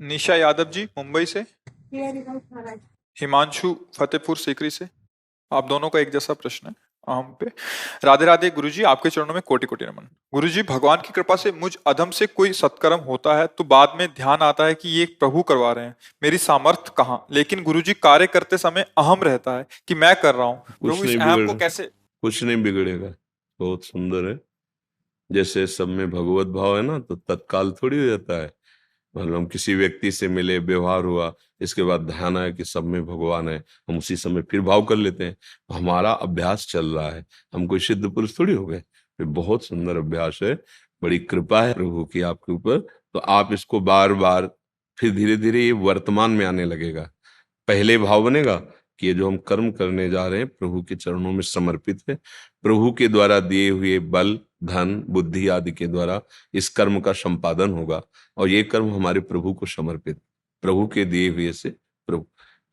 निशा यादव जी मुंबई से, हिमांशु फतेहपुर सीकरी से। आप दोनों का एक जैसा प्रश्न है हम पे। राधे राधे गुरुजी, आपके चरणों में कोटि कोटि नमन। गुरुजी, भगवान की कृपा से मुझ अधम से कोई सत्कर्म होता है तो बाद में ध्यान आता है कि ये प्रभु करवा रहे हैं, मेरी सामर्थ्य कहाँ। लेकिन गुरुजी, कार्य करते समय अहम रहता है कि मैं कर रहा हूँ। कुछ प्रभु, इस नहीं अहम को बिगड़ कैसे। कुछ नहीं बिगड़ेगा। बहुत सुंदर है। जैसे सब में भगवत भाव है ना, तो तत्काल थोड़ी हो जाता है। मतलब हम किसी व्यक्ति से मिले, व्यवहार हुआ, इसके बाद ध्यान आया कि सब में भगवान है, हम उसी समय फिर भाव कर लेते हैं। हमारा अभ्यास चल रहा है, हम कोई सिद्ध पुरुष थोड़ी हो गए। ये बहुत सुंदर अभ्यास है, बड़ी कृपा है प्रभु की आपके ऊपर। तो आप इसको बार बार, फिर धीरे धीरे ये वर्तमान में आने लगेगा। पहले भाव बनेगा कि ये जो हम कर्म करने जा रहे हैं प्रभु के चरणों में समर्पित है, प्रभु के द्वारा दिए हुए बल, धन, बुद्धि आदि के द्वारा इस कर्म का संपादन होगा, और ये कर्म हमारे प्रभु को समर्पित, प्रभु के दिए हुए से प्रभु।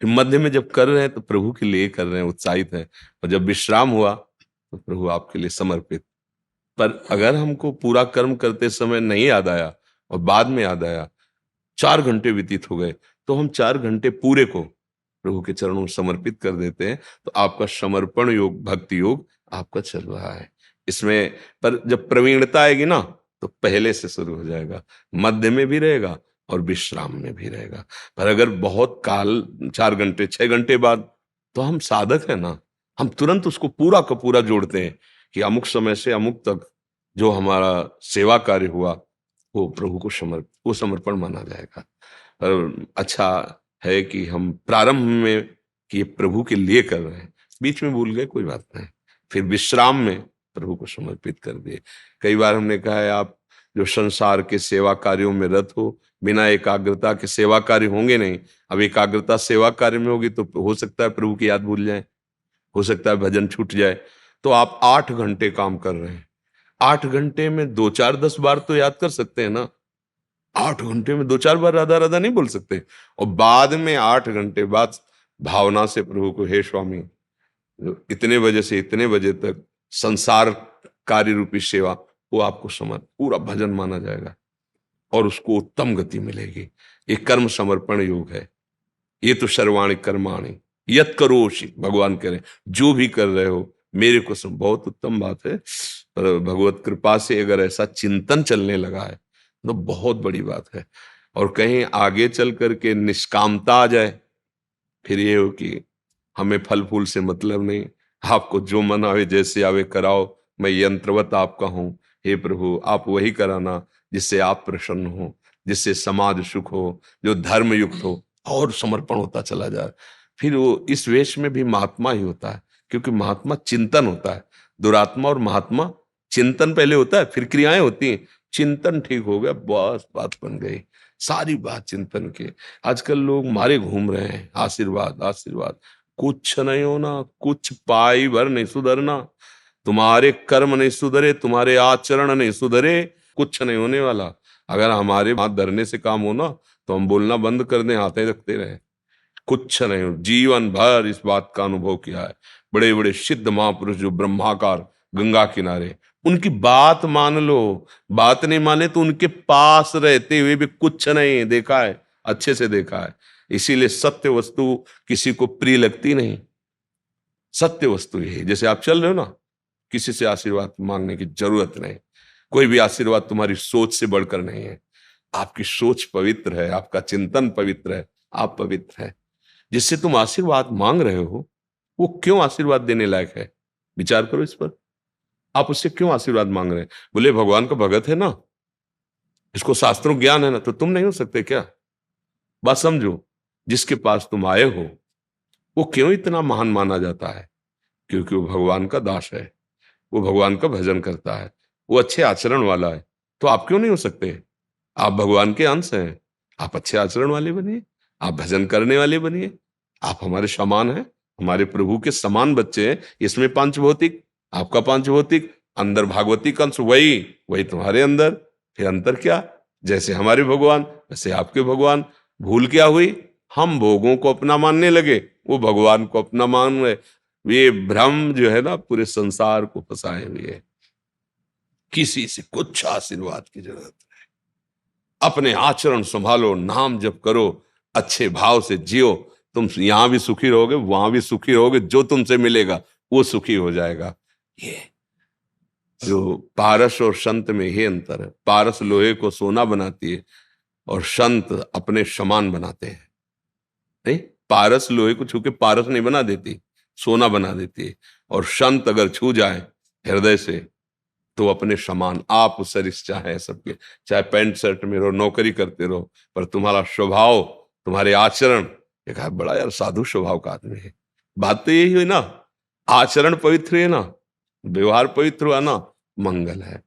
फिर मध्य में जब कर रहे हैं तो प्रभु के लिए कर रहे हैं, उत्साहित है। और जब विश्राम हुआ तो प्रभु आपके लिए समर्पित। पर अगर हमको पूरा कर्म करते समय नहीं याद आया और बाद में याद आया, 4 घंटे व्यतीत हो गए, तो हम 4 घंटे पूरे को प्रभु के चरणों में समर्पित कर देते हैं। तो आपका समर्पण योग, भक्ति योग आपका चल रहा है इसमें। पर जब प्रवीणता आएगी ना, तो पहले से शुरू हो जाएगा, मध्य में भी रहेगा और विश्राम में भी रहेगा। पर अगर बहुत काल, 4 घंटे 6 घंटे बाद, तो हम साधक है ना, हम तुरंत उसको पूरा का पूरा जोड़ते हैं कि अमुक समय से अमुक तक जो हमारा सेवा कार्य हुआ वो प्रभु को वो समर्पण माना जाएगा। पर अच्छा है कि हम प्रारंभ में कि ये प्रभु के लिए कर रहे हैं, बीच में भूल गए कोई बात नहीं, फिर विश्राम में प्रभु को समर्पित कर दिए। कई बार हमने कहा है, आप जो संसार के सेवा कार्यों में रत हो, बिना एकाग्रता के सेवा कार्य होंगे नहीं। अब एकाग्रता सेवा कार्य में होगी तो हो सकता है प्रभु की याद भूल जाए, हो सकता है भजन छूट जाए। तो आप 8 घंटे काम कर रहे हैं, 8 घंटे में 2 4 10 बार तो याद कर सकते हैं ना। 8 घंटे में 2 4 बार राधा राधा नहीं बोल सकते। और बाद में 8 घंटे बाद भावना से प्रभु को, हे स्वामी, इतने बजे से इतने बजे तक संसार कार्य रूपी सेवा, वो आपको पूरा भजन माना जाएगा और उसको उत्तम गति मिलेगी। ये कर्म समर्पण योग है। ये तो सर्वाणी कर्माणी यत करोषि, भगवान कह रहे हैं जो भी कर रहे हो मेरे को सब। बहुत उत्तम बात है। पर भगवत कृपा से अगर ऐसा चिंतन चलने लगा है तो बहुत बड़ी बात है। और कहीं आगे चल करके निष्कामता आ जाए, फिर ये हो कि हमें फल फूल से मतलब नहीं, आपको जो मन आवे जैसे आवे कराओ, मैं यंत्रवत आपका हूं। हे प्रभु, आप वही कराना जिससे आप प्रसन्न हो, जिससे समाज सुख हो, जो धर्म युक्त हो। और समर्पण होता चला जाए, फिर वो इस वेश में भी महात्मा ही होता है, क्योंकि महात्मा चिंतन होता है। दुरात्मा और महात्मा चिंतन पहले होता है, फिर क्रियाएं होती हैं। चिंतन ठीक हो गया, बस बात बन गई, सारी बात चिंतन की। आजकल लोग मारे घूम रहे हैं, आशीर्वाद आशीर्वाद। कुछ नहीं होना, कुछ पाई भर नहीं सुधरना। तुम्हारे कर्म नहीं सुधरे, तुम्हारे आचरण नहीं सुधरे, कुछ नहीं होने वाला। अगर हमारे हाथ धरने से काम होना तो हम बोलना बंद कर दें, हाथे रखते रहे, कुछ नहीं हो। जीवन भर इस बात का अनुभव किया है। बड़े बड़े सिद्ध महापुरुष जो ब्रह्माकार गंगा किनारे, उनकी बात मान लो। बात नहीं माने तो उनके पास रहते हुए भी कुछ नहीं देखा है, अच्छे से देखा है। इसीलिए सत्य वस्तु किसी को प्रिय लगती नहीं। सत्य वस्तु यही, जैसे आप चल रहे हो ना, किसी से आशीर्वाद मांगने की जरूरत नहीं। कोई भी आशीर्वाद तुम्हारी सोच से बढ़कर नहीं है। आपकी सोच पवित्र है, आपका चिंतन पवित्र है, आप पवित्र है। जिससे तुम आशीर्वाद मांग रहे हो वो क्यों आशीर्वाद देने लायक है, विचार करो इस पर। आप उससे क्यों आशीर्वाद मांग रहे हैं? बोले भगवान का भगत है ना, इसको शास्त्रों ज्ञान है ना, तो तुम नहीं हो सकते क्या? बात समझो। जिसके पास तुम आए हो वो क्यों इतना महान माना जाता है? क्योंकि वो भगवान का दास है, वो भगवान का भजन करता है, वो अच्छे आचरण वाला है। तो आप क्यों नहीं हो सकते? आप भगवान के अंश हैं, आप अच्छे आचरण वाले बनिए, आप भजन करने वाले बनिए। आप हमारे समान हैं, हमारे प्रभु के समान बच्चे हैं। इसमें पंचभौतिक, आपका पंचभौतिक, अंदर भागवतिक अंश, वही वही तुम्हारे अंदर। फिर अंतर क्या? जैसे हमारे भगवान वैसे आपके भगवान। भूल क्या हुई? हम भोगों को अपना मानने लगे, वो भगवान को अपना मान रहे। ये भ्रम जो है ना, पूरे संसार को फंसाए हुए है। किसी से कुछ आशीर्वाद की जरूरत है। अपने आचरण संभालो, नाम जप करो, अच्छे भाव से जियो। तुम यहां भी सुखी रहोगे, वहां भी सुखी रहोगे, जो तुमसे मिलेगा वो सुखी हो जाएगा। ये जो पारस और संत में ही अंतर है। पारस लोहे को सोना बनाती है और संत अपने समान बनाते हैं। नहीं, पारस लोहे को छू के पारस नहीं बना देती, सोना बना देती है। और संत अगर छू जाए हृदय से तो अपने समान आप सरिश्ता है सबके। चाहे पैंट शर्ट में रहो, नौकरी करते रहो, पर तुम्हारा स्वभाव, तुम्हारे आचरण, एक बड़ा यार साधु स्वभाव का आदमी है। बात तो यही हुई ना, आचरण पवित्र है ना, व्यवहार पवित्र हुआ ना, मंगल है।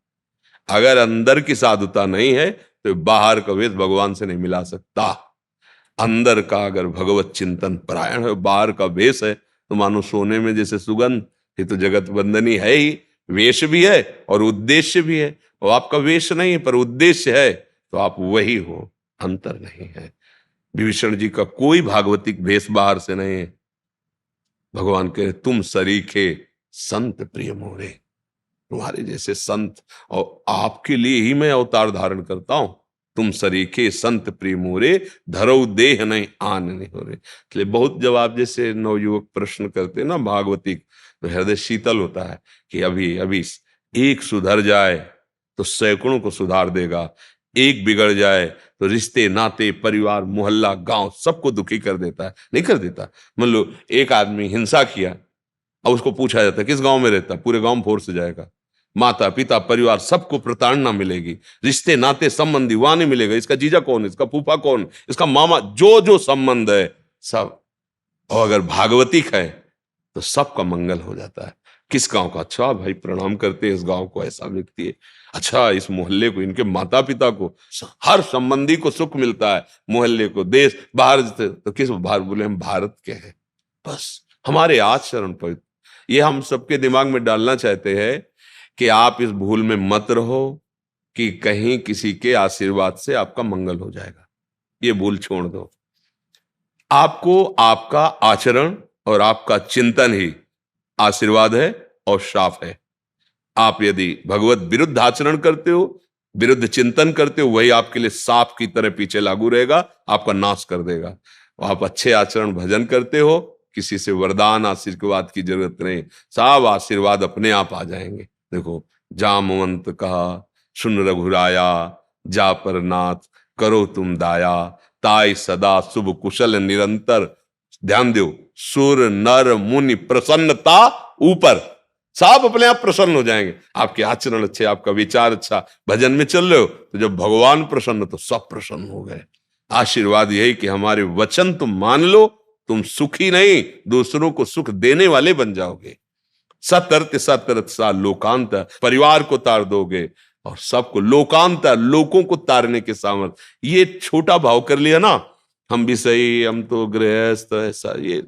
अगर अंदर की साधुता नहीं है तो बाहर का वेद भगवान से नहीं मिला सकता। अंदर का अगर भगवत चिंतन परायण है, बाहर का वेश है, तो मानो सोने में जैसे सुगंध। ये तो जगत बंदनी है ही, वेश भी है और उद्देश्य भी है। और आपका वेश नहीं है पर उद्देश्य है, तो आप वही हो, अंतर नहीं है। विभीषण जी का कोई भागवतिक वेश बाहर से नहीं है। भगवान कहे तुम सरीखे संत प्रिय मोरे, तुम्हारे जैसे संत और आपके लिए ही मैं अवतार धारण करता हूं। तुम सरीखे संत प्रिय मोरे, धरो देह नहीं आन नहीं हो रहे। इसलिए बहुत जब आप जैसे नवयुवक प्रश्न करते ना भागवतिक, तो हृदय शीतल होता है कि अभी अभी एक सुधर जाए तो सैकड़ों को सुधार देगा, एक बिगड़ जाए तो रिश्ते नाते परिवार मोहल्ला गांव सबको दुखी कर देता है। नहीं कर देता? मान लो एक आदमी हिंसा किया और उसको पूछा जाता है किस गांव में रहता, पूरे गांव में फोर्स जाएगा, माता पिता परिवार सबको प्रताड़ना मिलेगी, रिश्ते नाते संबंधी वहां नहीं मिलेगा, इसका जीजा कौन, इसका फूफा कौन, इसका मामा, जो जो संबंध है सब। और अगर भागवतिक है तो सबका मंगल हो जाता है। किस गांव का, अच्छा भाई प्रणाम करते हैं इस गांव को, ऐसा व्यक्ति है, अच्छा इस मोहल्ले को, इनके माता पिता को, हर संबंधी को सुख मिलता है, मोहल्ले को, देश बाहर तो किस बाहर बोले हम भारत के हैं, बस हमारे आचरण पर। ये हम सबके दिमाग में डालना चाहते हैं कि आप इस भूल में मत रहो कि कहीं किसी के आशीर्वाद से आपका मंगल हो जाएगा। ये भूल छोड़ दो। आपको आपका आचरण और आपका चिंतन ही आशीर्वाद है और श्राप है। आप यदि भगवत विरुद्ध आचरण करते हो, विरुद्ध चिंतन करते हो, वही आपके लिए सांप की तरह पीछे लागू रहेगा, आपका नाश कर देगा। आप अच्छे आचरण भजन करते हो, किसी से वरदान आशीर्वाद की जरूरत नहीं, सब आशीर्वाद अपने आप आ जाएंगे। देखो जामवंत कहा सुन रघुराया, जा पर नाथ करो तुम दाया, ताई सदा शुभ कुशल निरंतर। ध्यान दो, सुर नर मुनि प्रसन्नता ऊपर, सब अपने आप प्रसन्न हो जाएंगे। आपके आचरण अच्छे, आपका विचार अच्छा, भजन में चल रहे हो तो जब भगवान प्रसन्न तो सब प्रसन्न हो गए। आशीर्वाद यही कि हमारे वचन तुम मान लो, तुम सुखी नहीं दूसरों को सुख देने वाले बन जाओगे। सतर्त सतर्त सा लोकांत, परिवार को तार दोगे और सबको लोकांत, लोगों को तारने के सामर्थ्य। ये छोटा भाव कर लिया ना, हम भी सही, हम तो गृहस्थ, ऐसा ये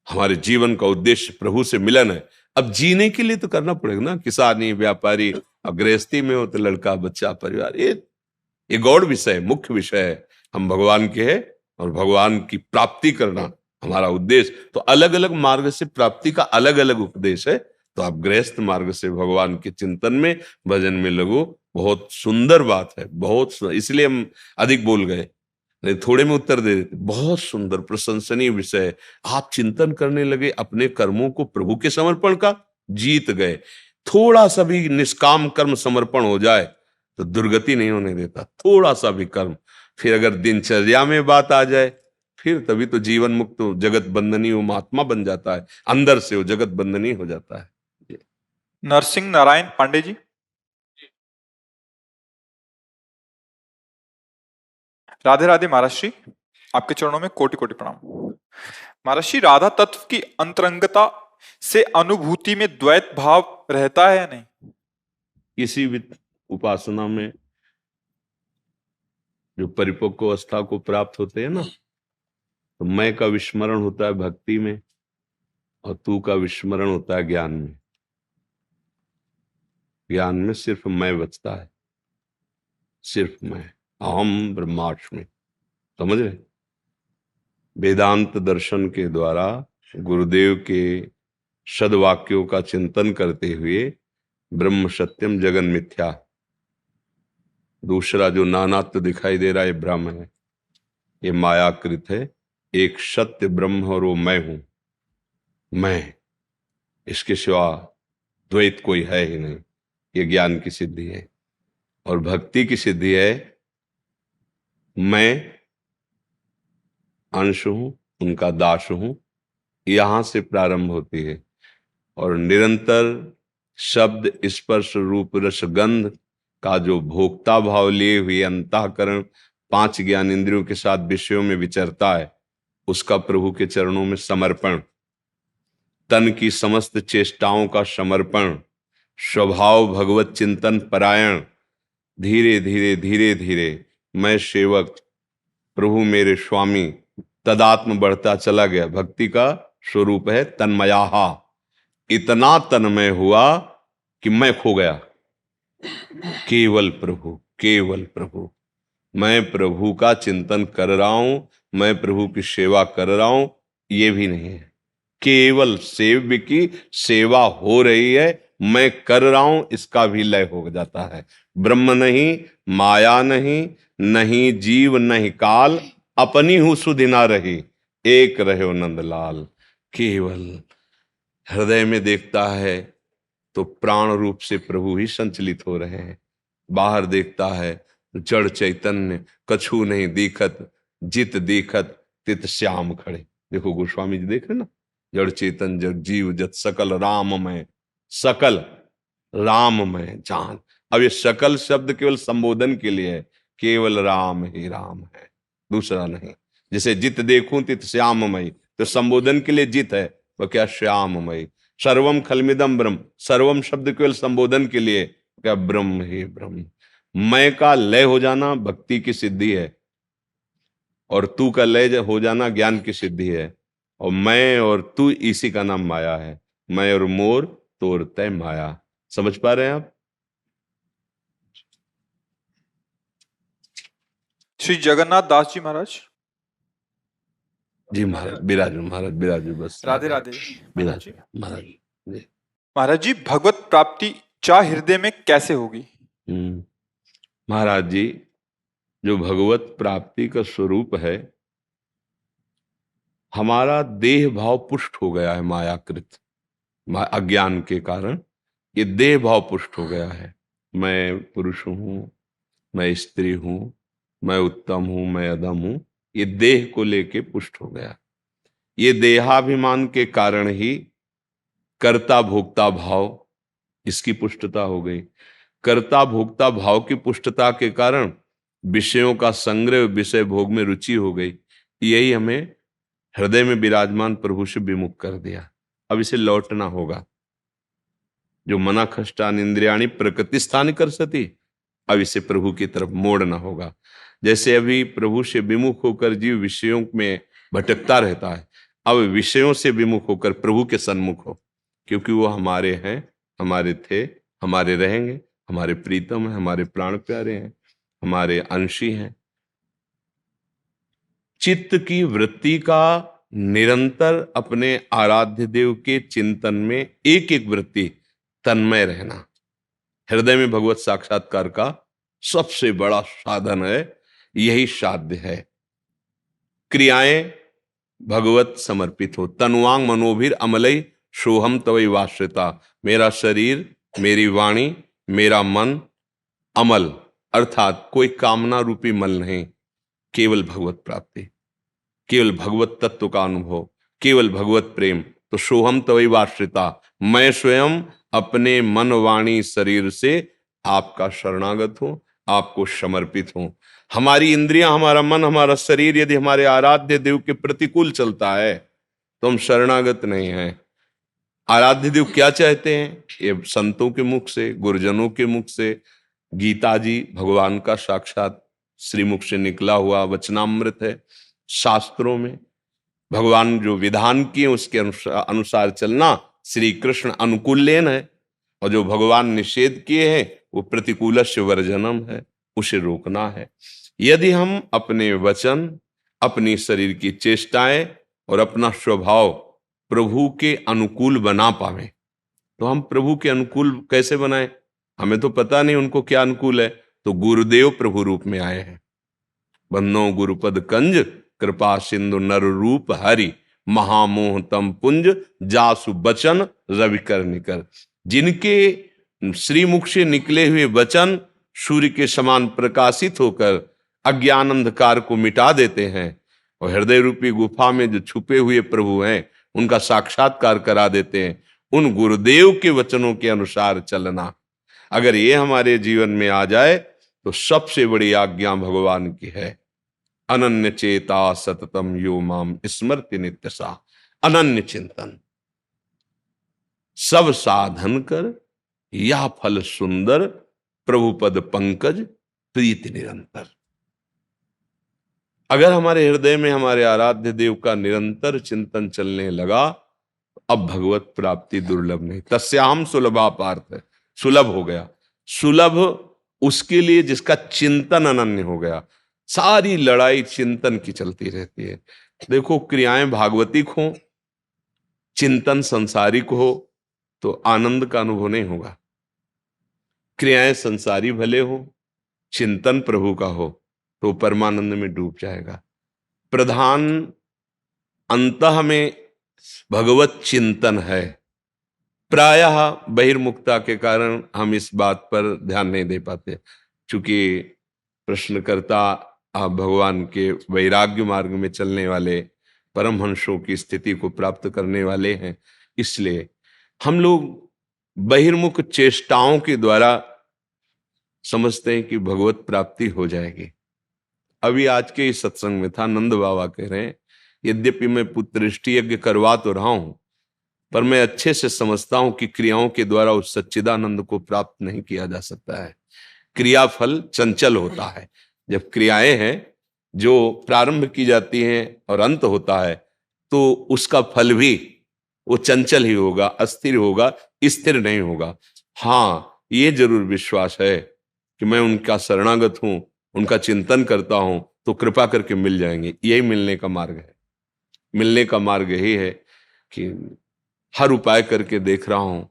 हमारे जीवन का उद्देश्य प्रभु से मिलन है। अब जीने के लिए तो करना पड़ेगा ना, किसानी व्यापारी, अब गृहस्थी में हो तो लड़का बच्चा परिवार, ये गौड़ विषय, मुख्य विषय है। हम भगवान के हैं और भगवान की प्राप्ति करना हमारा उद्देश्य। तो अलग अलग मार्ग से प्राप्ति का अलग अलग उपदेश है। तो आप गृहस्थ मार्ग से भगवान के चिंतन में भजन में लगो। बहुत सुंदर बात है, बहुत इसलिए हम अधिक बोल गए, नहीं थोड़े में उत्तर दे देते। बहुत सुंदर प्रशंसनीय विषय। आप चिंतन करने लगे अपने कर्मों को प्रभु के समर्पण का, जीत गए। थोड़ा सा भी निष्काम कर्म समर्पण हो जाए तो दुर्गति नहीं होने देता, थोड़ा सा भी कर्म। फिर अगर दिनचर्या में बात आ जाए फिर तभी तो जीवन मुक्त जगत बंधनी वो महात्मा बन जाता है, अंदर से वो जगत बंधनी हो जाता है। नरसिंह नारायण पांडे जी। राधे राधे महाराज श्री, आपके चरणों में कोटि कोटि प्रणाम। महाराज श्री, राधा तत्व की अंतरंगता से अनुभूति में द्वैत भाव रहता है या नहीं? किसी भी उपासना में जो परिपक्व अवस्था को प्राप्त होते हैं ना, तो मैं का विस्मरण होता है भक्ति में और तू का विस्मरण होता है ज्ञान में। ज्ञान में सिर्फ मैं बचता है, सिर्फ मैं, अहम ब्रह्मास्मि। समझ रहे? वेदांत दर्शन के द्वारा गुरुदेव के सदवाक्यों का चिंतन करते हुए ब्रह्म सत्यम जगन मिथ्या, दूसरा जो नानात्व दिखाई दे रहा है ये ब्रह्म है, ये मायाकृत है। एक सत्य ब्रह्म और वो मैं हूं, मैं, इसके सिवा द्वैत कोई है ही नहीं। ये ज्ञान की सिद्धि है। और भक्ति की सिद्धि है, मैं अंश हूं, उनका दास हूं, यहां से प्रारंभ होती है। और निरंतर शब्द स्पर्श रूप रस गंध का जो भोक्ता भाव लिए हुए अंतःकरण 5 ज्ञान इंद्रियों के साथ विषयों में विचरता है, उसका प्रभु के चरणों में समर्पण, तन की समस्त चेष्टाओं का समर्पण, स्वभाव भगवत चिंतन परायण, धीरे धीरे धीरे धीरे मैं सेवक, प्रभु मेरे स्वामी, तदात्म बढ़ता चला गया। भक्ति का स्वरूप है तन्मयाहा, इतना तन्मय हुआ कि मैं खो गया। केवल प्रभु, केवल प्रभु, मैं प्रभु का चिंतन कर रहा हूं, मैं प्रभु की सेवा कर रहा हूं, ये भी नहीं है। केवल सेव्य की सेवा हो रही है, मैं कर रहा हूं, इसका भी लय हो जाता है। ब्रह्म नहीं, माया नहीं, नहीं जीव नहीं काल, अपनी हूं सुधि ना रही, एक रहे नंदलाल। केवल हृदय में देखता है तो प्राण रूप से प्रभु ही संचलित हो रहे हैं, बाहर देखता है तो जड़ चैतन्य कछु नहीं दिखत, जित दिखत तित श्याम खड़े। देखो गोस्वामी जी देख रहे ना, जड़ चेतन जग जीव जत सकल राममय, सकल राममय जान। अब ये सकल शब्द केवल संबोधन के लिए है, केवल राम ही राम है, दूसरा नहीं। जैसे जित देखूं तित श्याममय, तो संबोधन के लिए जित है, वो क्या श्याममय। सर्वम खलमिदम ब्रह्म, सर्वम शब्द केवल संबोधन के लिए, क्या ब्रह्म ही ब्रह्म। मैं का लय हो जाना भक्ति की सिद्धि है, और तू का लय हो जाना ज्ञान की सिद्धि है। और मैं और तू, इसी का नाम माया है। मैं और मोर तोर तय माया। समझ पा रहे हैं आप? श्री जगन्नाथ दास जी महाराज। जी महाराज, बिराजो महाराज, बिराजो, बस राधे राधे महाराज जी। बिराजो महाराज जी। महाराज जी, भगवत प्राप्ति चाह हृदय में कैसे होगी? महाराज जी, जो भगवत प्राप्ति का स्वरूप है, हमारा देह भाव पुष्ट हो गया है मायाकृत, अज्ञान के कारण ये देह भाव पुष्ट हो गया है। मैं पुरुष हूं, मैं स्त्री हूं, मैं उत्तम हूं, मैं अधम हूं, ये देह को लेके पुष्ट हो गया। ये देहाभिमान के कारण ही कर्ता भोक्ता भाव, इसकी पुष्टता हो गई। कर्ता भोक्ता भाव की पुष्टता के कारण विषयों का संग्रह, विषय भोग में रुचि हो गई। यही हमें हृदय में विराजमान प्रभु से विमुख कर दिया। अब इसे लौटना होगा। जो मना खष्टान इंद्रियाणी प्रकृति स्थान कर सती, अब इसे प्रभु की तरफ मोड़ना होगा। जैसे अभी प्रभु से विमुख होकर जीव विषयों में भटकता रहता है, अब विषयों से विमुख होकर प्रभु के सन्मुख हो, क्योंकि वो हमारे हैं, हमारे थे, हमारे रहेंगे, हमारे प्रीतम हैं, हमारे प्राण प्यारे हैं, हमारे अंशी हैं। चित्त की वृत्ति का निरंतर अपने आराध्य देव के चिंतन में एक एक वृत्ति तन्मय रहना, हृदय में भगवत साक्षात्कार का सबसे बड़ा साधन है। यही साध्य है। क्रियाएं भगवत समर्पित हो। तनुवांग मनोभिर अमलई सोहम तवई वाश्रिता। मेरा शरीर, मेरी वाणी, मेरा मन अमल, अर्थात कोई कामना रूपी मल नहीं, केवल भगवत प्राप्ति, केवल भगवत तत्व का अनुभव, केवल भगवत प्रेम। तो सोहम तवई वाश्रिता, मैं स्वयं अपने मन वाणी शरीर से आपका शरणागत हूं, आपको समर्पित हूं। हमारी इंद्रियां, हमारा मन, हमारा शरीर यदि हमारे आराध्य देव के प्रतिकूल चलता है तो हम शरणागत नहीं हैं। आराध्य देव क्या चाहते हैं? ये संतों के मुख से, गुरुजनों के मुख से, गीता जी भगवान का साक्षात श्रीमुख से निकला हुआ वचनामृत है। शास्त्रों में भगवान जो विधान किए उसके अनुसार चलना श्री कृष्ण अनुकूल्यन है, और जो भगवान निषेध किए हैं वो प्रतिकूलस्य वर्जनम है, उसे रोकना है। यदि हम अपने वचन, अपनी शरीर की चेष्टाएं और अपना स्वभाव प्रभु के अनुकूल बना पावे, तो हम प्रभु के अनुकूल कैसे बनाएं? हमें तो पता नहीं उनको क्या अनुकूल है। तो गुरुदेव प्रभु रूप में आए हैं। बन्नो गुरुपद कंज कृपा सिंधु नर रूप हरि, महामोह तम पुंज जासु बचन रवि कर निकर। जिनके श्रीमुख से निकले हुए वचन सूर्य के समान प्रकाशित होकर अज्ञान अंधकार को मिटा देते हैं और हृदय रूपी गुफा में जो छुपे हुए प्रभु हैं उनका साक्षात्कार करा देते हैं। उन गुरुदेव के वचनों के अनुसार चलना, अगर ये हमारे जीवन में आ जाए तो सबसे बड़ी आज्ञा भगवान की है। अनन्य चेता सततम यो माम स्मृति नित्यसा। अनन्य चिंतन, सब साधन कर या फल सुंदर, प्रभु पद पंकज प्रीति निरंतर। अगर हमारे हृदय में हमारे आराध्य देव का निरंतर चिंतन चलने लगा, अब भगवत प्राप्ति दुर्लभ नहीं। तस्याम सुलभा पार्थ, सुलभ हो गया। सुलभ उसके लिए जिसका चिंतन अनन्य हो गया। सारी लड़ाई चिंतन की चलती रहती है। देखो, क्रियाएं भागवतिक हो, चिंतन संसारिक हो तो आनंद का अनुभव नहीं होगा। क्रियाएं संसारी भले हो, चिंतन प्रभु का हो तो परमानंद में डूब जाएगा। प्रधान अंतः में भगवत चिंतन है। प्रायः बहिर्मुखता के कारण हम इस बात पर ध्यान नहीं दे पाते, क्योंकि प्रश्नकर्ता आप भगवान के वैराग्य मार्ग में चलने वाले परमहंसों की स्थिति को प्राप्त करने वाले हैं। इसलिए हम लोग बहिर्मुख चेष्टाओं के द्वारा समझते हैं कि भगवत प्राप्ति हो जाएगी। अभी आज के इस सत्संग में था, नंद बाबा कह रहे हैं, यद्यपि मैं पुत्रष्टि यज्ञ करवा तो रहा हूं, पर मैं अच्छे से समझता हूं कि क्रियाओं के द्वारा उस सच्चिदानंद को प्राप्त नहीं किया जा सकता है। क्रियाफल चंचल होता है। जब क्रियाएं हैं जो प्रारंभ की जाती हैं और अंत होता है, तो उसका फल भी वो चंचल ही होगा, अस्थिर होगा, स्थिर नहीं होगा। हाँ, ये जरूर विश्वास है कि मैं उनका शरणागत हूं, उनका चिंतन करता हूं तो कृपा करके मिल जाएंगे। यही मिलने का मार्ग है। मिलने का मार्ग यही है कि हर उपाय करके देख रहा हूं,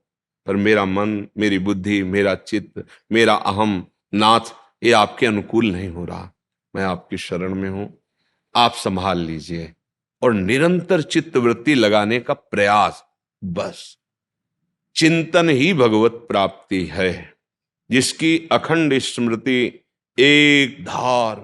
पर मेरा मन, मेरी बुद्धि, मेरा चित्त, मेरा अहम, नाथ, ये आपके अनुकूल नहीं हो रहा। मैं आपकी शरण में हूं, आप संभाल लीजिए। और निरंतर चित्त वृत्ति लगाने का प्रयास, बस चिंतन ही भगवत प्राप्ति है, जिसकी अखंड स्मृति एक धार,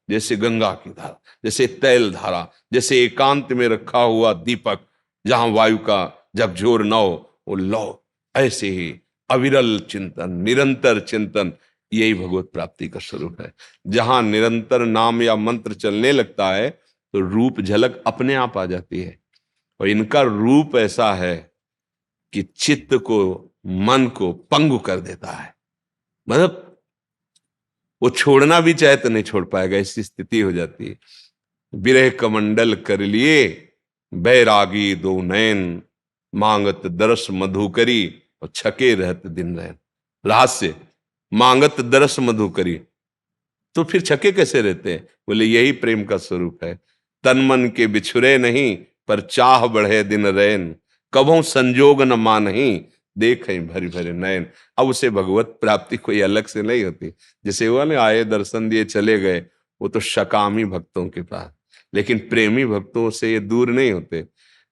जैसे गंगा की धारा, जैसे तैल धारा, जैसे एकांत में रखा हुआ दीपक जहां वायु का झकझोर न हो वो लो, ऐसे ही अविरल चिंतन, निरंतर चिंतन, यही भगवत प्राप्ति का स्वरूप है। जहां निरंतर नाम या मंत्र चलने लगता है तो रूप झलक अपने आप आ जाती है। और इनका रूप ऐसा है कि चित्त को, मन को पंगु कर देता है। मतलब वो छोड़ना भी चाहे तो नहीं छोड़ पाएगा, ऐसी स्थिति हो जाती है। विरह कमंडल कर लिए बैरागी दो नैन, मांगत दरस मधुकरी और छके रहत दिन रैन। रहस्य, मांगत दरस मधुकरी, तो फिर छके कैसे रहते हैं? बोले यही प्रेम का स्वरूप है। तन मन के बिछुरे नहीं, पर चाह बढ़े दिन रैन, कभों संजोग न मानही, देखें भरी भरे नयन। अब उसे भगवत प्राप्ति कोई अलग से नहीं होती। जैसे वो ने आए, दर्शन दिए, चले गए, वो तो शकामी भक्तों के पास। लेकिन प्रेमी भक्तों से ये दूर नहीं होते,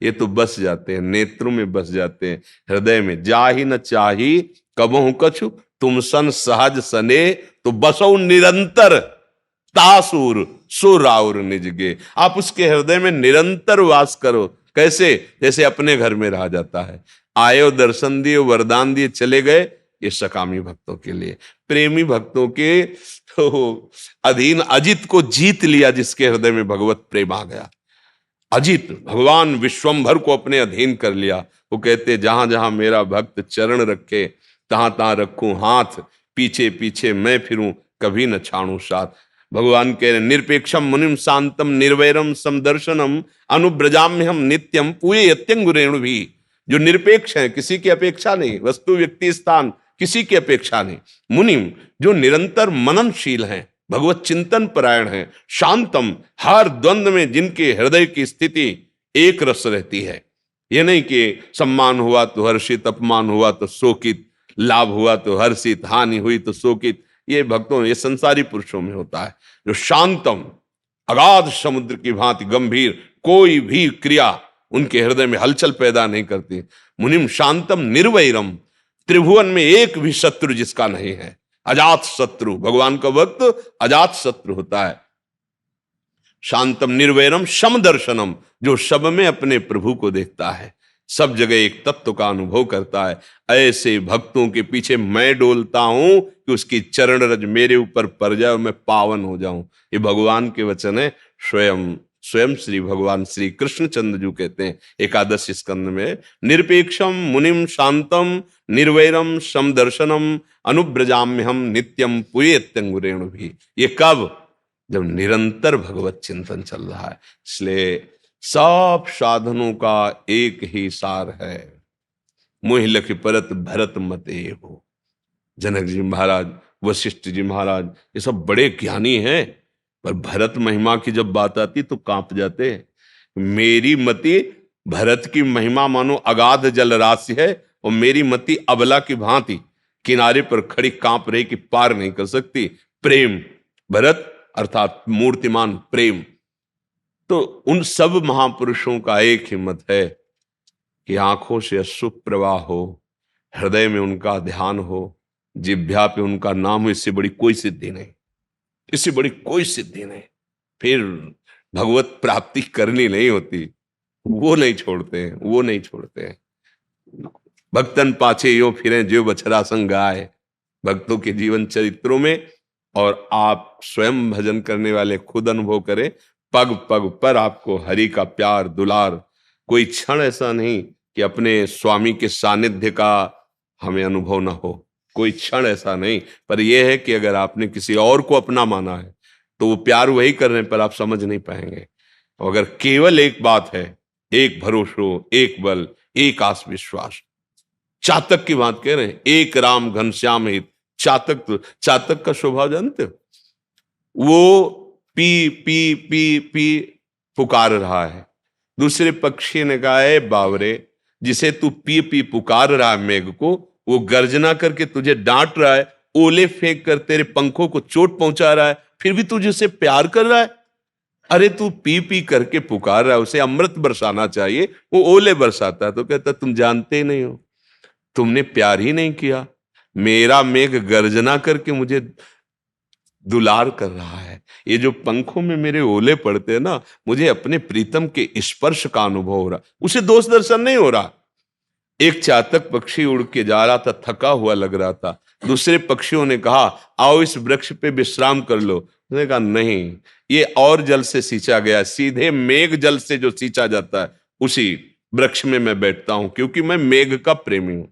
ये तो बस जाते हैं, नेत्रों में बस जाते हैं, हृदय में। जाहि न चाही कबहु कछु, तुम सन सहज सने, तो बसो निरंतर तासुर सुराउर निजगे। आप उसके हृदय में निरंतर वास करो। कैसे? जैसे अपने घर में रहा जाता है। आए, दर्शन दिए, वरदान दिए, चले गए। ये सकामी भक्तों के लिए। प्रेमी भक्तों के तो अधीन अजित को जीत लिया, जिसके हृदय में भगवत प्रेम आ गया। अजित, भगवान विश्वंभर को अपने अधीन कर लिया। वो कहते जहां जहां मेरा भक्त चरण रखे, तहां तहां रखूं हाथ, पीछे पीछे मैं फिरूं, कभी न छाड़ू साथ। भगवान कह रहे निरपेक्षम मुनिम शांतम निर्वैरम समदर्शनम अनुब्रजाम्य हम नित्यम पूये यत्यंगुरेणु भी। जो निरपेक्ष है, किसी की अपेक्षा नहीं, वस्तु व्यक्ति स्थान किसी की अपेक्षा नहीं। मुनिम, जो निरंतर मननशील हैं, भगवत चिंतन परायण है। शांतम, हर द्वंद्व में जिनके हृदय की स्थिति एक रस रहती है। यह नहीं कि सम्मान हुआ तो हर्षित, अपमान हुआ तो शोकित, लाभ हुआ तो हर्षित, हानि हुई तो शोकित। ये भक्तों, ये संसारी पुरुषों में होता है। जो शांतम, अगाध समुद्र की भांति गंभीर, कोई भी क्रिया उनके हृदय में हलचल पैदा नहीं करती। मुनिम शांतम निर्वैरम, त्रिभुवन में एक भी शत्रु जिसका नहीं है, अजात शत्रु। भगवान का भक्त अजात शत्रु होता है। शांतम निर्वैरम शम दर्शनम, जो सब में अपने प्रभु को देखता है, सब जगह एक तत्व का अनुभव करता है। ऐसे भक्तों के पीछे मैं डोलता हूं कि उसकी चरण रज मेरे ऊपर पड़ जाए और मैं पावन हो जाऊं। ये भगवान के वचन है। स्वयं स्वयं श्री भगवान श्री कृष्णचंद्र जी कहते हैं एकादश स्कंद में, निरपेक्षम मुनिम शांतम निर्वैरम सम दर्शनम अनुब्रजाम्य हम नित्यम पुयेत्यंगुरेणु भी। ये कब? जब निरंतर भगवत चिंतन चल रहा है। इसलिए सब साधनों का एक ही सार है, मोहि लखि परत भरत मते हो। जनक जी महाराज, वशिष्ठ जी महाराज, ये सब बड़े ज्ञानी हैं, पर भरत महिमा की जब बात आती तो कांप जाते हैं। मेरी मति भरत की महिमा मानो अगाध जल राशि है, और मेरी मति अबला की भांति किनारे पर खड़ी कांप रही कि पार नहीं कर सकती। प्रेम, भरत अर्थात मूर्तिमान प्रेम। तो उन सब महापुरुषों का एक ही मत है कि आंखों से अश्रु प्रवाह हो, हृदय में उनका ध्यान हो, जिह्वा पे उनका नाम हो, इससे बड़ी कोई सिद्धि नहीं, इससे बड़ी कोई सिद्धि नहीं। फिर भगवत प्राप्ति करनी नहीं होती, वो नहीं छोड़ते हैं, वो नहीं छोड़ते हैं। भक्तन पाछे यो फिरे जो बछड़ा संग गाय, भक्तों के जीवन चरित्रों में। और आप स्वयं भजन करने वाले खुद अनुभव करें, पग पग पर आपको हरि का प्यार दुलार। कोई क्षण ऐसा नहीं कि अपने स्वामी के सानिध्य का हमें अनुभव ना हो, कोई क्षण ऐसा नहीं। पर यह है कि अगर आपने किसी और को अपना माना है तो वो प्यार वही कर रहे हैं, पर आप समझ नहीं पाएंगे। अगर केवल एक बात है, एक भरोसो, एक बल, एक आस विश्वास, चातक की बात कह रहे हैं, एक राम घनश्याम हित। चातक का स्वभाव जानते हो? वो पी पी पी पी पुकार रहा है, दूसरे पक्षी ने कहा है बावरे, जिसे तू पी पी पुकार रहा है मेघ को, वो गर्जना करके तुझे डांट रहा है, ओले फेंक कर तेरे पंखों को चोट पहुंचा रहा है, फिर भी तुझे से प्यार कर रहा है। अरे तू पी पी करके पुकार रहा है, उसे अमृत बरसाना चाहिए, वो ओले बरसाता है। तो कहता तुम जानते ही नहीं हो, तुमने प्यार ही नहीं किया। मेरा मेघ गर्जना करके मुझे दुलार कर रहा है, ये जो पंखों में मेरे ओले पड़ते हैं ना, मुझे अपने प्रीतम के स्पर्श का अनुभव हो रहा, उसे दोष दर्शन नहीं हो रहा। एक चातक पक्षी उड़ के जा रहा था, थका हुआ लग रहा था। दूसरे पक्षियों ने कहा आओ इस वृक्ष पे विश्राम कर लो। उसने कहा नहीं, ये और जल से सींचा गया, सीधे मेघ जल से जो सींचा जाता है उसी वृक्ष में मैं बैठता हूं, क्योंकि मैं मेघ का प्रेमी हूं।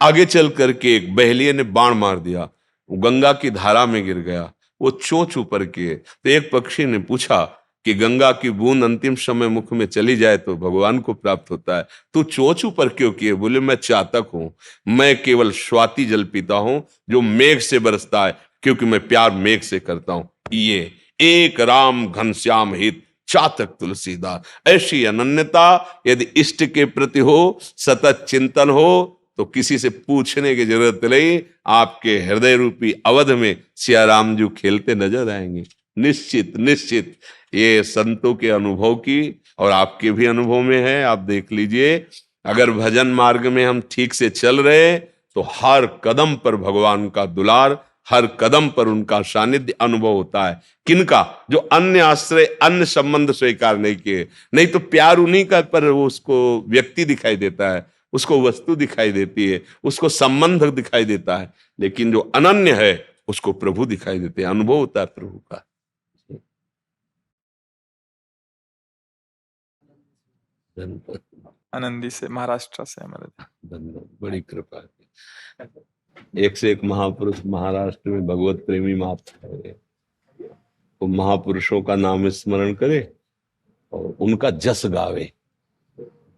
आगे चल करके एक बहेलिये ने बाण मार दिया, वो गंगा की धारा में गिर गया, वो चोंच ऊपर किए। तो एक पक्षी ने पूछा कि गंगा की बूंद अंतिम समय मुख में चली जाए तो भगवान को प्राप्त होता है, तू चोंच ऊपर क्यों किए? बोले मैं चातक हूं, मैं केवल स्वाति जल पीता हूं जो मेघ से बरसता है, क्योंकि मैं प्यार मेघ से करता हूं। ये एक राम घनश्याम हित चातक तुलसीदास। ऐसी अनन्यता यदि इष्ट के प्रति हो, सतत चिंतन हो, तो किसी से पूछने की जरूरत नहीं, आपके हृदय रूपी अवध में सिया राम जी खेलते नजर आएंगे। निश्चित निश्चित ये संतों के अनुभव की और आपके भी अनुभव में है। आप देख लीजिए, अगर भजन मार्ग में हम ठीक से चल रहे तो हर कदम पर भगवान का दुलार, हर कदम पर उनका सानिध्य अनुभव होता है। किनका? जो अन्य आश्रय, अन्य संबंध स्वीकार नहीं किए। नहीं तो प्यार उन्हीं का, पर उसको व्यक्ति दिखाई देता है, उसको वस्तु दिखाई देती है, उसको संबंध दिखाई देता है। लेकिन जो अनन्य है उसको प्रभु दिखाई देते हैं, अनुभव होता है प्रभु का। आनंदी से, महाराष्ट्र से हमारे। धन्यवाद, बड़ी कृपा है। एक से एक महापुरुष महाराष्ट्र में भगवत प्रेमी मात्र है। तो महापुरुषों का नाम स्मरण करे और उनका जस गावे,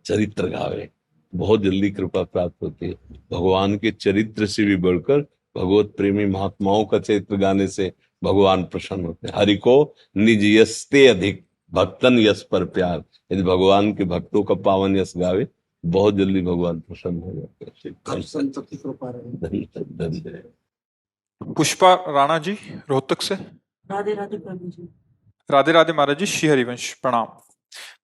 चरित्र गावे, बहुत जल्दी कृपा प्राप्त होती है। भगवान के चरित्र से भी बढ़कर भगवत प्रेमी महात्माओं का चरित्र गाने से भगवान प्रसन्न होते हैं। हरि को निज यस्ते अधिक भक्तन यश पर प्यार। यदि भगवान के भक्तों का पावन यश गावे, बहुत जल्दी भगवान प्रसन्न हो जाते हैं। धन्यवाद। पुष्पा राणा जी रोहतक से। राधे राधे प्रभु जी। राधे राधे महाराज जी, श्री हरिवंश प्रणाम।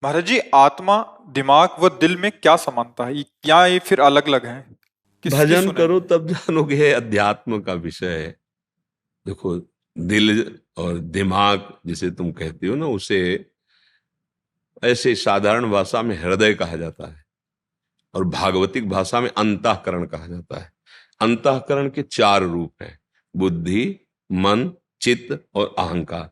महाराज जी, आत्मा, दिमाग व दिल में क्या समानता है, क्या ये फिर अलग अलग है? किसकी भजन सुने? करो तब जानोगे, अध्यात्म का विषय है। देखो, दिल और दिमाग जिसे तुम कहती हो ना, उसे ऐसे साधारण भाषा में हृदय कहा जाता है और भागवतिक भाषा में अंतःकरण कहा जाता है। अंतःकरण के 4 रूप हैं: बुद्धि, मन, चित्त और अहंकार।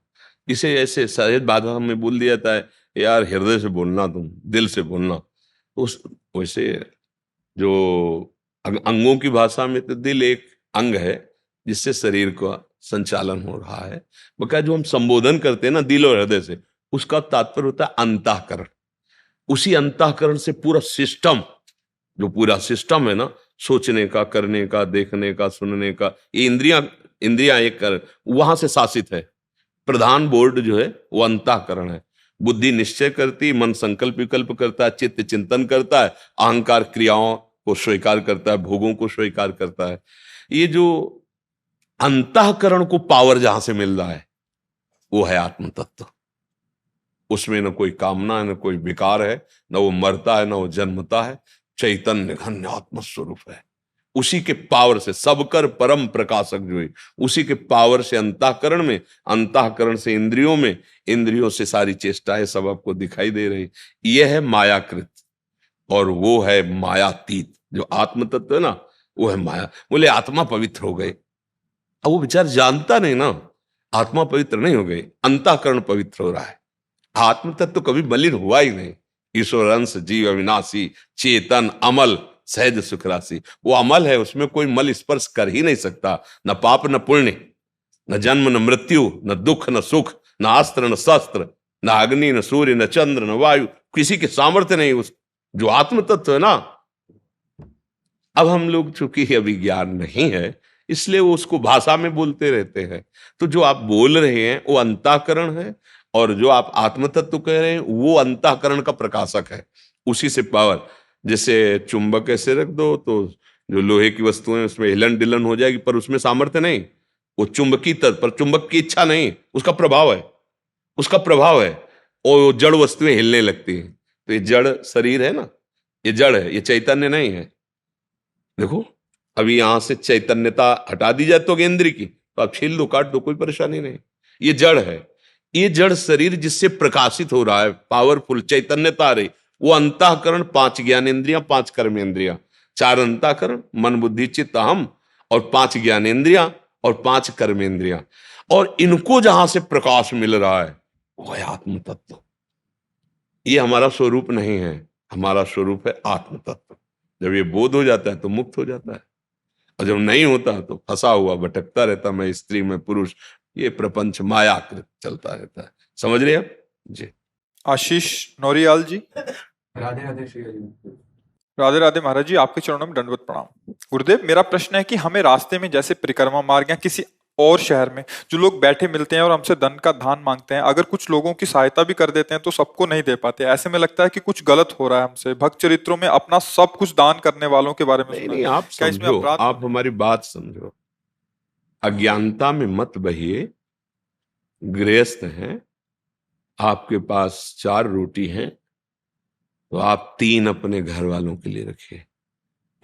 इसे ऐसे सहज भाषा में बोल दिया जाता है, यार हृदय से बोलना, तुम दिल से बोलना। उस वैसे जो अंगों की भाषा में तो दिल एक अंग है जिससे शरीर का संचालन हो रहा है। बकाया जो हम संबोधन करते हैं ना दिल और हृदय से, उसका तात्पर्य होता है अंतःकरण। उसी अंतःकरण से पूरा सिस्टम, जो पूरा सिस्टम है ना, सोचने का, करने का, देखने का, सुनने का, ये इंद्रियां एक कर वहां से शासित है। प्रधान बोर्ड जो है वो अंतःकरण है। बुद्धि निश्चय करती, मन संकल्प विकल्प करता है, चित्त चिंतन करता है, अहंकार क्रियाओं को स्वीकार करता है, भोगों को स्वीकार करता है। ये जो अंतःकरण को पावर जहां से मिल रहा है वो है आत्म तत्व। उसमें न कोई कामना है, न कोई विकार है, न वो मरता है, न वो जन्मता है। चैतन्य घन आत्म स्वरूप है। उसी के पावर से सबकर परम प्रकाशक जो है, उसी के पावर से अंतःकरण में, अंतःकरण से इंद्रियों में, इंद्रियों से सारी चेष्टाएं सब आपको दिखाई दे रही। यह है मायाकृत और वो है मायातीत। जो आत्म तत्व है ना, वो है माया। बोले आत्मा पवित्र हो गए, अब वो विचार जानता नहीं ना, आत्मा पवित्र नहीं हो गई, अंतःकरण पवित्र हो रहा है। आत्म तत्व तो कभी मलिन हुआ ही नहीं। ईश्वर अंश जीव अविनाशी चेतन अमल सहज सुख राशि, वो अमल है, उसमें कोई मल स्पर्श कर ही नहीं सकता। न पाप न पुण्य, न जन्म न मृत्यु, न दुख न सुख, न अस्त्र न शस्त्र, न अग्नि न सूर्य न चंद्र न वायु, किसी के सामर्थ्य नहीं उस जो आत्म तत्व है ना। अब हम लोग चूंकि अभी ज्ञान नहीं है, इसलिए वो उसको भाषा में बोलते रहते हैं। तो जो आप बोल रहे हैं वो अंतःकरण है, और जो आप आत्म तत्व कह रहे हैं वो अंतःकरण का प्रकाशक है। उसी से पावर, जैसे चुंबक ऐसे रख दो तो जो लोहे की वस्तुएं उसमें हिलन डिलन हो जाएगी, पर उसमें सामर्थ्य नहीं। वो चुंबकी तत्व पर चुंबक की इच्छा नहीं, उसका प्रभाव है, उसका प्रभाव है, और जड़ वस्तुएं हिलने लगती हैं। तो ये जड़ शरीर है ना, ये जड़ है, ये चैतन्य नहीं है। देखो, अभी यहां से चैतन्यता हटा दी जाए तो गेंद्री की, तो आप छील दो, काट दो, कोई परेशानी नहीं। ये जड़ है, ये जड़ शरीर जिससे प्रकाशित हो रहा है, पावरफुल चैतन्यता आ रही, वो अंतःकरण 5 ज्ञानेंद्रियां, 5 कर्मेंद्रियां, 4 अंतःकरण मन बुद्धि चित्त अहम, और 5 ज्ञानेंद्रियां और 5 कर्मेंद्रियां, और इनको जहां से प्रकाश मिल रहा है वो है आत्म तत्व। ये हमारा स्वरूप नहीं है, हमारा स्वरूप है आत्म तत्व। जब ये बोध हो जाता है तो मुक्त हो जाता है, और जब नहीं होता तो फंसा हुआ भटकता रहता, मैं स्त्री में पुरुष, ये प्रपंच मायाकृत चलता रहता है। समझ रहे आप जी? आशीष नौरियाल जी। राधे राधे श्री हरि। राधे राधे महाराज जी, आपके चरणों में दंडवत प्रणाम। गुरुदेव, मेरा प्रश्न है कि हमें रास्ते में जैसे परिक्रमा मार्ग या किसी और शहर में जो लोग बैठे मिलते हैं और हमसे धन का दान मांगते हैं, अगर कुछ लोगों की सहायता भी कर देते हैं तो सबको नहीं दे पाते। ऐसे में लगता है कि कुछ गलत हो रहा है हमसे। भक्त चरित्रों में अपना सब कुछ दान करने वालों के बारे में नहीं सुना नहीं, है। आप क्या इसमें समझो, अपराध? आप हमारी बात समझो। अज्ञानता में मत बहिए। गृहस्थ हैं, आपके पास 4 रोटी हैं, तो आप 3 अपने घर वालों के लिए रखिए।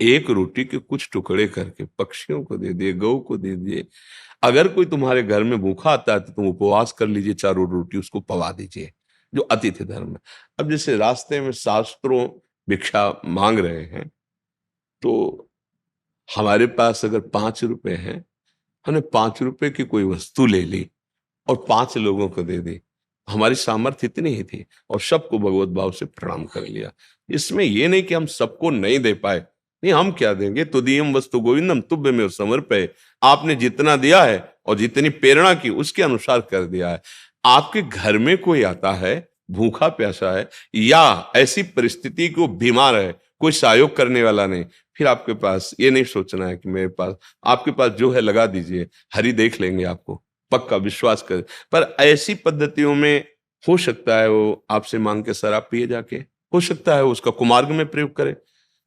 1 रोटी के कुछ टुकड़े करके पक्षियों को दे दिए, गौ को दे दिए। अगर कोई तुम्हारे घर में भूखा आता है तो तुम उपवास कर लीजिए, 4 रोटी उसको पवा दीजिए, जो अतिथि धर्म है। अब जैसे रास्ते में शास्त्रों भिक्षा मांग रहे हैं, तो हमारे पास अगर 5 रुपए हैं, हमने 5 रुपए की कोई वस्तु ले ली और 5 लोगों को दे दी, हमारी सामर्थ्य इतनी ही थी, और सबको भगवत भाव से प्रणाम कर लिया। इसमें ये नहीं कि हम सबको नहीं दे पाए, नहीं, हम क्या देंगे। तुदीयम वस्तु गोविंदम तुभ्य में समर्पय। आपने जितना दिया है और जितनी प्रेरणा की उसके अनुसार कर दिया है। आपके घर में कोई आता है भूखा प्यासा है, या ऐसी परिस्थिति को बीमार है, कोई सहयोग करने वाला नहीं, फिर आपके पास ये नहीं सोचना है कि मेरे पास, आपके पास जो है लगा दीजिए, हरि देख लेंगे आपको, पक्का विश्वास कर। पर ऐसी पद्धतियों में हो सकता है वो आपसे मांग के शराब पिए जाके, हो सकता है उसका कुमार्ग में प्रयोग करे,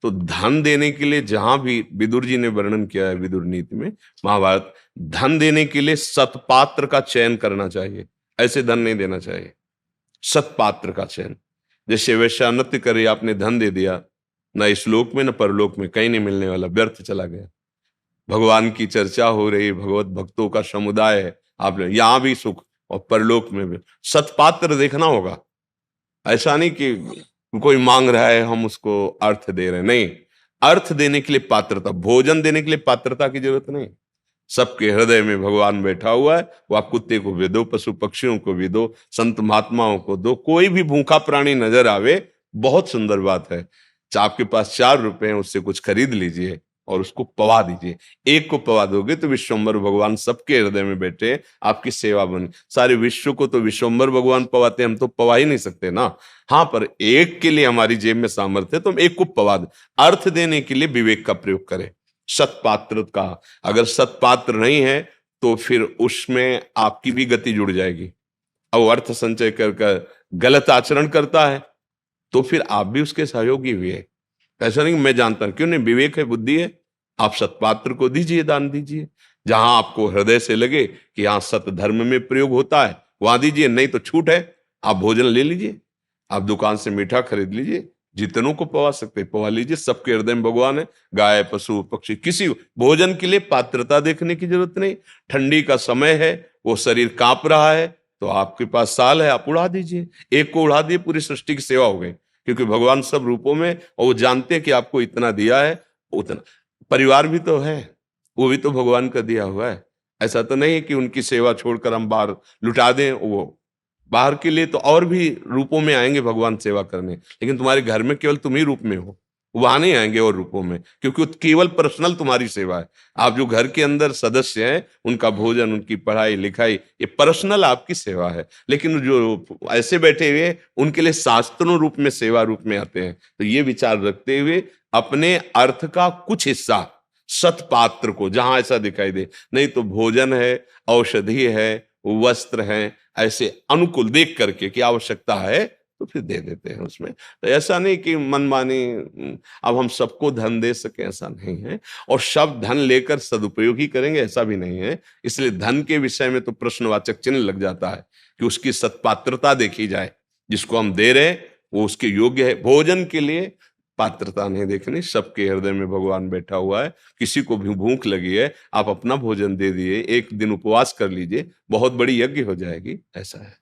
तो धन देने के लिए जहां भी विदुर जी ने वर्णन किया है विदुर नीति में महाभारत, धन देने के लिए सत्पात्र का चयन करना चाहिए, ऐसे धन नहीं देना चाहिए, सत्पात्र का चयन। जैसे वैश्यानृत्य करे, आपने धन दे दिया, ना इस लोक में न परलोक में कहीं नहीं मिलने वाला, व्यर्थ चला गया। भगवान की चर्चा हो रही, भगवत भक्तों का समुदाय है, आपने यहां भी सुख और परलोक में भी। सत्पात्र देखना होगा, ऐसा नहीं कि कोई मांग रहा है हम उसको अर्थ दे रहे हैं, नहीं, अर्थ देने के लिए पात्रता, भोजन देने के लिए पात्रता की जरूरत नहीं। सबके हृदय में भगवान बैठा हुआ है, वो आप कुत्ते को भी दो, पशु पक्षियों को भी दो, संत महात्माओं को दो, कोई भी भूखा प्राणी नजर आवे, बहुत सुंदर बात है। आपके पास 4 रुपए हैं, उससे कुछ खरीद लीजिए और उसको पवा दीजिए। एक को पवा दोगे तो विश्वम्भर भगवान सबके हृदय में बैठे, आपकी सेवा बन। सारे विश्व को तो विश्वम्भर भगवान पवाते, हम तो पवा ही नहीं सकते ना। हाँ, पर एक के लिए हमारी जेब में सामर्थ्य है तो हम एक को पवा दे। अर्थ देने के लिए विवेक का प्रयोग करें, सत्पात्र का। अगर सत्पात्र नहीं है तो फिर उसमें आपकी भी गति जुड़ जाएगी। अब अर्थ संचय कर गलत आचरण करता है तो फिर आप भी उसके सहयोगी हुए। ऐसा नहीं मैं जानता हूं, क्यों नहीं, विवेक है, बुद्धि है, आप सत्पात्र को दीजिए, दान दीजिए। जहां आपको हृदय से लगे कि यहां सत धर्म में प्रयोग होता है वहां दीजिए, नहीं तो छूट है, आप भोजन ले लीजिए, आप दुकान से मीठा खरीद लीजिए, जितनों को पवा सकते पवा लीजिए। सबके हृदय में भगवान है, गाय पशु पक्षी, किसी भोजन के लिए पात्रता देखने की जरूरत नहीं। ठंडी का समय है, वो शरीर कांप रहा है, तो आपके पास साल है, आप उड़ा दीजिए, एक को उड़ा दिए, पूरी सृष्टि की सेवा हो गई। क्योंकि भगवान सब रूपों में, और वो जानते हैं कि आपको इतना दिया है, उतना परिवार भी तो है, वो भी तो भगवान का दिया हुआ है। ऐसा तो नहीं है कि उनकी सेवा छोड़कर हम बाहर लुटा दें। वो बाहर के लिए तो और भी रूपों में आएंगे भगवान सेवा करने, लेकिन तुम्हारे घर में केवल तुम ही रूप में हो, वहां नहीं आएंगे और रूपों में, क्योंकि केवल पर्सनल तुम्हारी सेवा है। आप जो घर के अंदर सदस्य हैं, उनका भोजन, उनकी पढ़ाई लिखाई, ये पर्सनल आपकी सेवा है। लेकिन जो ऐसे बैठे हुए, उनके लिए शास्त्रों रूप में, सेवा रूप में आते हैं। तो ये विचार रखते हुए अपने अर्थ का कुछ हिस्सा सत्पात्र को, जहां ऐसा दिखाई दे, नहीं तो भोजन है, औषधि है, वस्त्र है, ऐसे अनुकूल देख करके कि आवश्यकता है तो फिर दे देते हैं उसमें। तो ऐसा नहीं कि मनमानी अब हम सबको धन दे सके, ऐसा नहीं है। और सब धन लेकर सदुपयोग ही करेंगे, ऐसा भी नहीं है। इसलिए धन के विषय में तो प्रश्नवाचक चिन्ह लग जाता है कि उसकी सत्पात्रता देखी जाए, जिसको हम दे रहे हैं वो उसके योग्य है। भोजन के लिए पात्रता नहीं देखनी, सबके हृदय में भगवान बैठा हुआ है। किसी को भी भूख लगी है, आप अपना भोजन दे दिए, एक दिन उपवास कर लीजिए, बहुत बड़ी यज्ञ हो जाएगी, ऐसा है।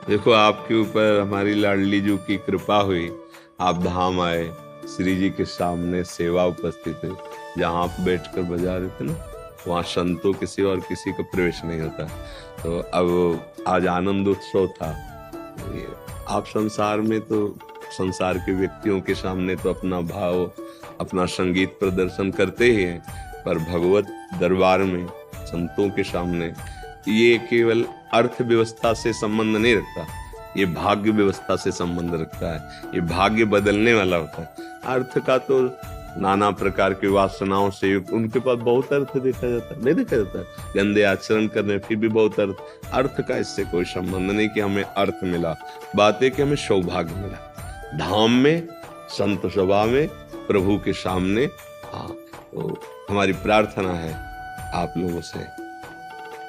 देखो, आपके ऊपर हमारी लाडली जी की कृपा हुई, आप धाम आए, श्री जी के सामने सेवा उपस्थित है, जहाँ आप बैठकर बजा रहे थे ना, वहाँ संतों के सिवा और किसी का प्रवेश नहीं होता। तो अब आज आनंद उत्सव था। आप संसार में तो संसार के व्यक्तियों के सामने तो अपना भाव, अपना संगीत प्रदर्शन करते ही हैं, पर भगवत दरबार में संतों के सामने ये केवल अर्थव्यवस्था से संबंध नहीं रखता, ये भाग्य व्यवस्था से संबंध रखता है। ये भाग्य बदलने वाला होता है। अर्थ का तो नाना प्रकार की वासनाओं से युक्त, उनके पास बहुत अर्थ देखा जाता है, नहीं देखा जाता है, गंदे आचरण करने फिर भी बहुत अर्थ का इससे कोई संबंध नहीं कि हमें अर्थ मिला। बात है कि हमें सौभाग्य मिला धाम में, संत सभा में, प्रभु के सामने। हाँ, तो हमारी प्रार्थना है आप लोगों से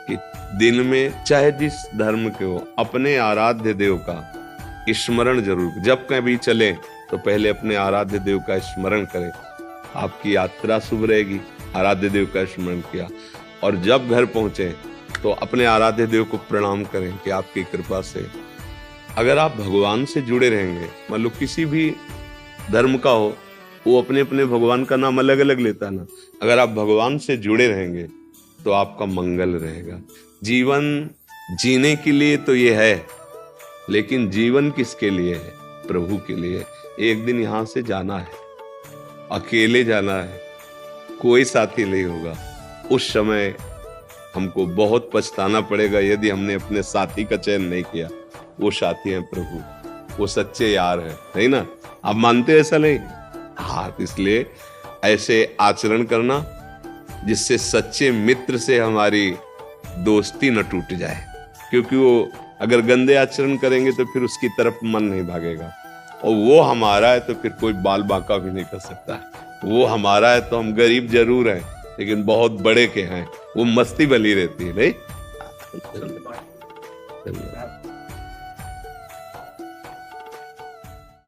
कि दिन में चाहे जिस धर्म के हो, अपने आराध्य देव का स्मरण जरूर, जब कभी चले तो पहले अपने आराध्य देव का स्मरण करें। आपकी यात्रा शुभ रहेगी, आराध्य देव का स्मरण किया। और जब घर पहुंचे तो अपने आराध्य देव को प्रणाम करें कि आपकी कृपा से, अगर आप भगवान से जुड़े रहेंगे, मान लो किसी भी धर्म का हो, वो अपने अपने भगवान का नाम अलग अलग लेता है ना, अगर आप भगवान से जुड़े रहेंगे तो आपका मंगल रहेगा। जीवन जीने के लिए तो ये है, लेकिन जीवन किसके लिए है? प्रभु के लिए। एक दिन यहां से जाना है, अकेले जाना है, कोई साथी नहीं होगा। उस समय हमको बहुत पछताना पड़ेगा यदि हमने अपने साथी का चयन नहीं किया। वो साथी है प्रभु, वो सच्चे यार है, नहीं ना? आप मानते हो ऐसा नहीं? हाँ, इसलिए ऐसे आचरण करना जिससे सच्चे मित्र से हमारी दोस्ती न टूट जाए, क्योंकि वो अगर गंदे आचरण करेंगे तो फिर उसकी तरफ मन नहीं भागेगा, और वो हमारा है तो फिर कोई बाल बांका भी नहीं कर सकता है। वो हमारा है तो हम गरीब जरूर हैं, लेकिन बहुत बड़े के हैं, वो मस्ती बनी रहती है, नहीं? धन्यवाद।